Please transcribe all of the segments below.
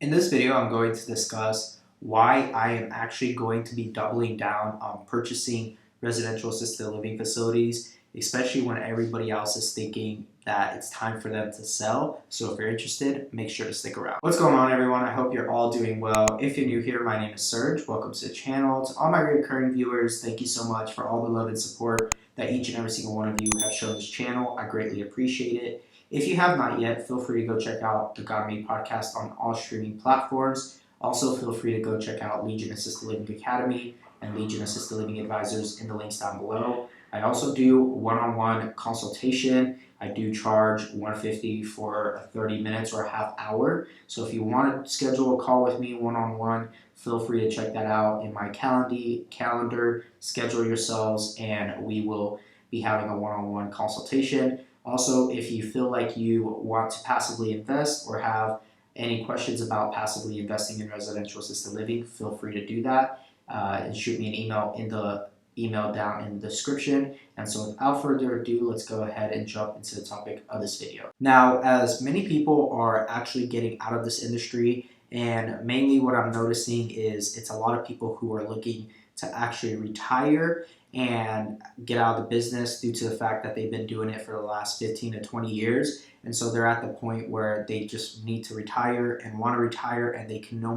In this video, I'm going to discuss why I am actually going to be doubling down on purchasing residential assisted living facilities, especially when everybody else is thinking that it's time for them to sell. So if you're interested, make sure to stick around. What's going on, everyone? I hope you're all doing well. If you're new here, my name is Serge. Welcome to the channel. To all my recurring viewers, thank you so much for all the love and support that each and every single one of you have shown this channel. I greatly appreciate it. If you have not yet, feel free to go check out the God Made podcast on all streaming platforms. Also, feel free to go check out Legion Assisted Living Academy and Legion Assisted Living Advisors in the links down below. I also do one-on-one consultation. I do charge $150 for 30 minutes or a half hour. So if you want to schedule a call with me one-on-one, feel free to check that out in my calendar. Schedule yourselves, and we will be having a one-on-one consultation. Also, if you feel like you want to passively invest or have any questions about passively investing in residential assisted living, feel free to do that and shoot me an email in the email down in the description. And so without further ado, let's go ahead and jump into the topic of this video. Now, as many people are actually getting out of this industry, and mainly what I'm noticing is it's a lot of people who are looking to actually retire and get out of the business due to the fact that they've been doing it for the last 15 to 20 years. And so they're at the point where they just need to retire and want to retire, and they can no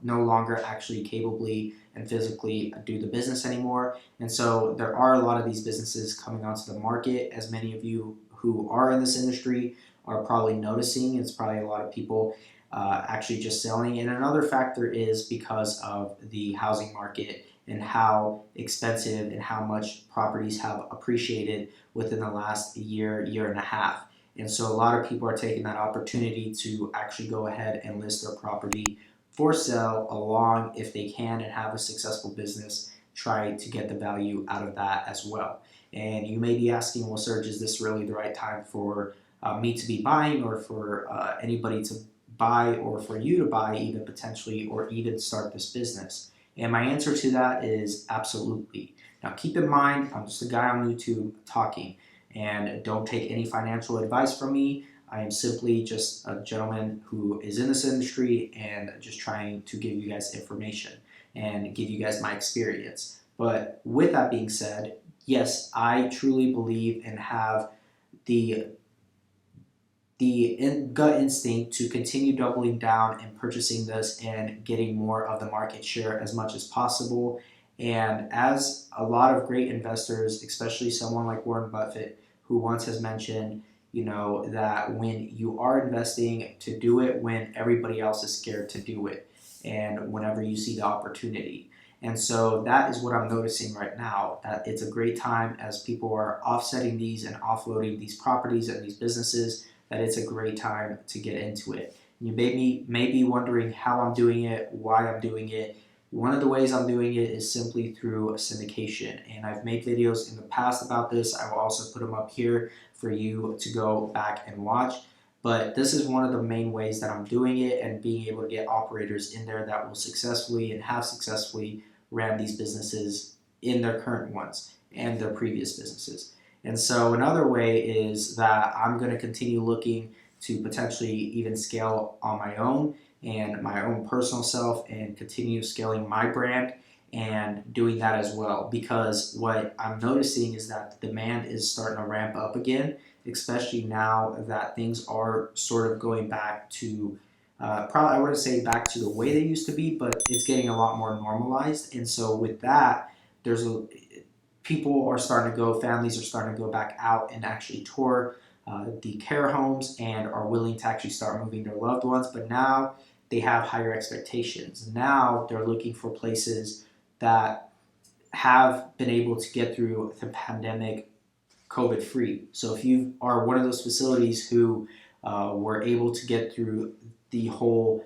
longer actually capably and physically do the business anymore. And so there are a lot of these businesses coming onto the market, as many of you who are in this industry are probably noticing. It's probably a lot of people actually just selling. And another factor is because of the housing market and how expensive and how much properties have appreciated within the last year and a half. And so a lot of people are taking that opportunity to actually go ahead and list their property for sale along, if they can and have a successful business, try to get the value out of that as well. And you may be asking, well, Serge, is this really the right time for me to be buying, or for anybody to buy, or for you to buy even potentially, or even start this business? And my answer to that is absolutely. Now keep in mind, I'm just a guy on YouTube talking, and don't take any financial advice from me. I am simply just a gentleman who is in this industry and just trying to give you guys information and give you guys my experience. But with that being said, yes, I truly believe and have the gut instinct to continue doubling down and purchasing this and getting more of the market share as much as possible. And as a lot of great investors, especially someone like Warren Buffett, who once has mentioned, that when you are investing, to do it when everybody else is scared to do it, and whenever you see the opportunity. And so that is what I'm noticing right now, that it's a great time as people are offsetting these and offloading these properties and these businesses, that it's a great time to get into it. You may be wondering how I'm doing it, why I'm doing it. One of the ways I'm doing it is simply through syndication, and I've made videos in the past about this. I will also put them up here for you to go back and watch. But this is one of the main ways that I'm doing it, and being able to get operators in there that will successfully and have successfully ran these businesses in their current ones and their previous businesses. And so another way is that I'm going to continue looking to potentially even scale on my own and my own personal self, and continue scaling my brand and doing that as well. Because what I'm noticing is that the demand is starting to ramp up again, especially now that things are sort of going back to probably, I wouldn't say back to the way they used to be, but it's getting a lot more normalized. And so with that, families are starting to go back out and actually tour the care homes, and are willing to actually start moving their loved ones. But now they have higher expectations. Now they're looking for places that have been able to get through the pandemic COVID free. So if you are one of those facilities who were able to get through the whole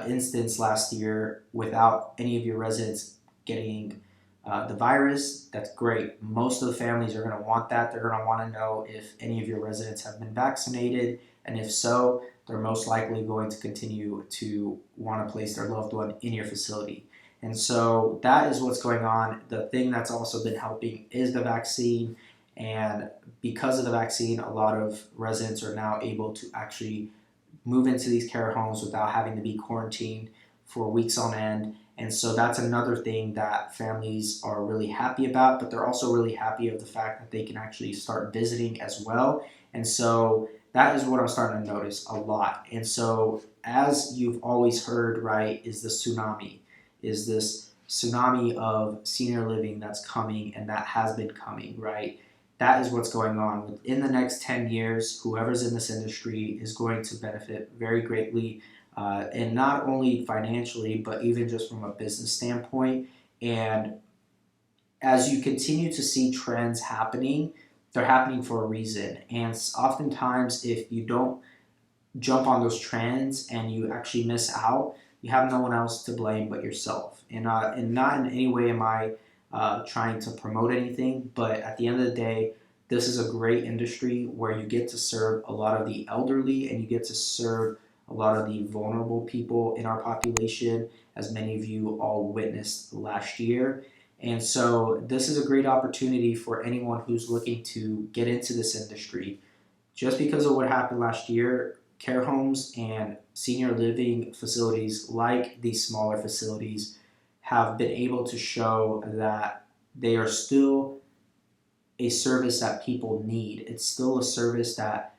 instance last year without any of your residents getting the virus, that's great. Most of the families are going to want that. They're going to want to know if any of your residents have been vaccinated, and if so, they're most likely going to continue to want to place their loved one in your facility. And so that is what's going on. The thing that's also been helping is the vaccine. And because of the vaccine, a lot of residents are now able to actually move into these care homes without having to be quarantined for weeks on end. And so that's another thing that families are really happy about, but they're also really happy of the fact that they can actually start visiting as well. And so that is what I'm starting to notice a lot. And so, as you've always heard, right, is the tsunami, is this tsunami of senior living that's coming and that has been coming, right? That is what's going on. Within the next 10 years, whoever's in this industry is going to benefit very greatly, and not only financially, but even just from a business standpoint. And as you continue to see trends happening, they're happening for a reason. And oftentimes, if you don't jump on those trends and you actually miss out, you have no one else to blame but yourself. And not in any way am I trying to promote anything, but at the end of the day, this is a great industry where you get to serve a lot of the elderly and you get to serve a lot of the vulnerable people in our population, as many of you all witnessed last year. And so, this is a great opportunity for anyone who's looking to get into this industry. Just because of what happened last year, care homes and senior living facilities, like these smaller facilities, have been able to show that they are still a service that people need. It's still a service that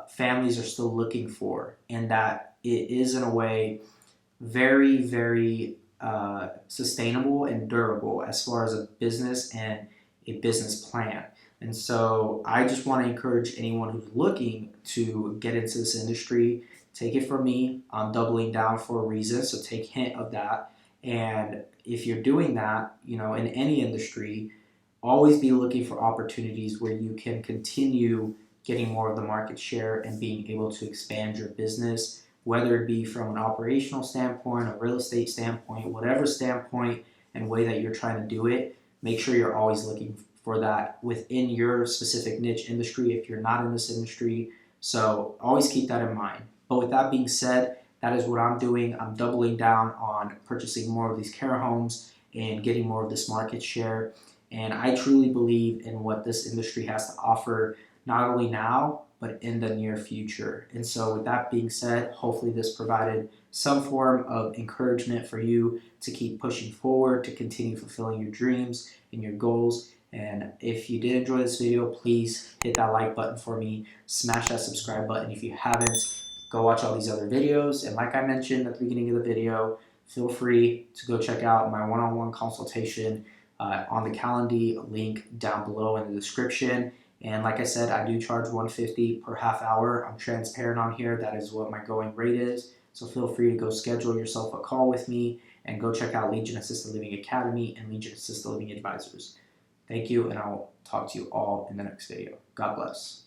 families are still looking for, and that it is, in a way, very, very sustainable and durable as far as a business and a business plan. And so I just want to encourage anyone who's looking to get into this industry, take it from me. I'm doubling down for a reason, so take hint of that. And if you're doing that, in any industry, always be looking for opportunities where you can continue getting more of the market share and being able to expand your business, whether it be from an operational standpoint, a real estate standpoint, whatever standpoint and way that you're trying to do it. Make sure you're always looking for that within your specific niche industry if you're not in this industry. So always keep that in mind. But with that being said, that is what I'm doing. I'm doubling down on purchasing more of these care homes and getting more of this market share. And I truly believe in what this industry has to offer, not only now, but in the near future. And so with that being said, hopefully this provided some form of encouragement for you to keep pushing forward, to continue fulfilling your dreams and your goals. And if you did enjoy this video, please hit that like button for me, smash that subscribe button if you haven't, go watch all these other videos. And like I mentioned at the beginning of the video, feel free to go check out my one-on-one consultation on the Calendly link down below in the description. And like I said, I do charge $150 per half hour. I'm transparent on here. That is what my going rate is. So feel free to go schedule yourself a call with me and go check out Legion Assisted Living Academy and Legion Assisted Living Advisors. Thank you, and I'll talk to you all in the next video. God bless.